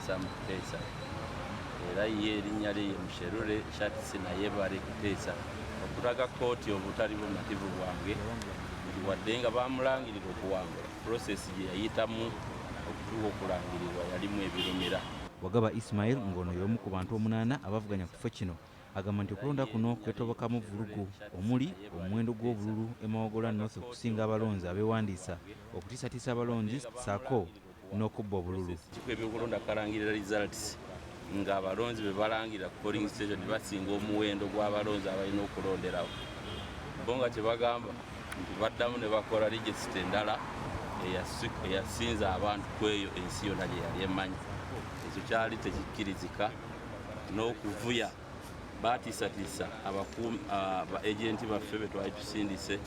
Kasamu Kuteesa era ye erinnya lye Musherure Shatsi naye bali Kuteesa okulaga kooti obutali bumativu bwange wadde nga bamulangirira okuwangula process gye yayitamu okutuuka okulangirirwa yalimu ebirumira. Wagaba Ismail ng'ono y'omu ku bantu 8 abavuganya ku kifo kino agamba nti okulonda kuno kwetobokamu vulugu omuli omuwendo gw'obululu e Mawogola North okusinga abalonzi abeewandiisa okutiisatiisa abalonzi ssaako n'okubba obululu. Ekifo ebyokulonda kalangirira results nga abalonzi be balangira ku polling station basinga omuwendo gw'abalonzi abalina okulonderawo. Bo nga kye bagamba nti baddamu ne bakola regisita endala eyasinza abantu ku eyo ensi yonna gye yali emanyi. Ekyo kyali tekikkirizika n'okuvuya baatiisatiisa aba agenti baffe be twali tusindise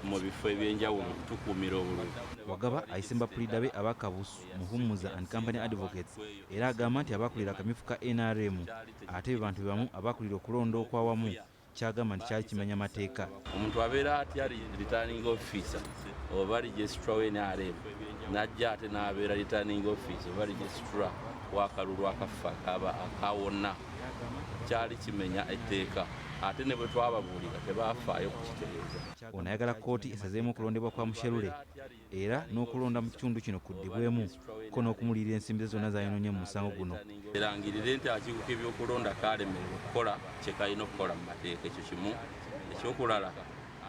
mu bifo ebyenjawulo tukuumira obululu. Wagaba ayisemba pulida be abakabusu Muhumuza and Company Advocates era agamba nti abakulira akamifu ka NRM ate be bantu bamu abakulira okulonda okwawamu kyagamba nti kyali kimenya mateeka. Omuntu abeera atya returning officer oba registrar wa NRM najja ate n'abeera returning officer oba registrar w'akalulu akafa akawonna kyali kimenya etteeka ate ne bwe twababuulira tebafaayo kukitereeza. Ono ayagala kooti esazeemu okulondebwa kwa Musherure era n'okulonda mu kitundu kino kuddibwemu ko n'okumulirira ensimbi ze zonna z'ayonoonye mu musango guno. Erangirire nti akiiko k'ebyokulonda kaalemererwa okukola kye kalina okukola mu mateeka. Ekyo kimu. Ekyokulala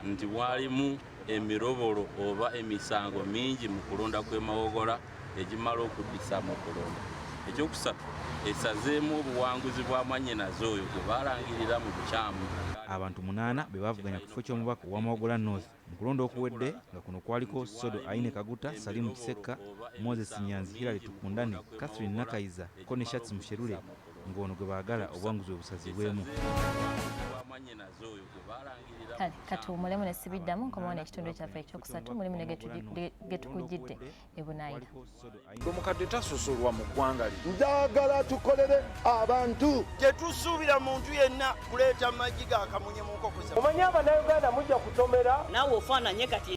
nti walimu emirobolo oba emisango mingi mu kulonda kw'e Mawogola egimala okuddisaamu okulonda. Ekyokusatu esazeemu obuwanguzi bwa mwannyinaze oyo gwe baalangirira mu bukyamu. Abantu 8 be bavuganya ku kifo ky'omubaka owa Mawogola North mu kulonda okuwedde nga kuno kwaliko Sodo Aine Kaguta, Salimu Kiseka, Moses Nyanzi, Hilary Tukundane, Catherine Nakayiza ko ne Shatsi Musherure ng'ono gwe baagala obuwanguzi obusazibwemu. Kati omulemu ne sibiddamu nkomawo ekitundu kyaffe ekyokusatu mulimu ne getukujjidde e Bunaayira. Omukadde tasosolwa mu ggwanga lye. Njagala tukolere abantu. Tetusuubira muntu yenna kuleeta amaggi ga kamunye mu nkoko. Omanyi Abannayuganda mujja kutomera. Naawe ofaananye kati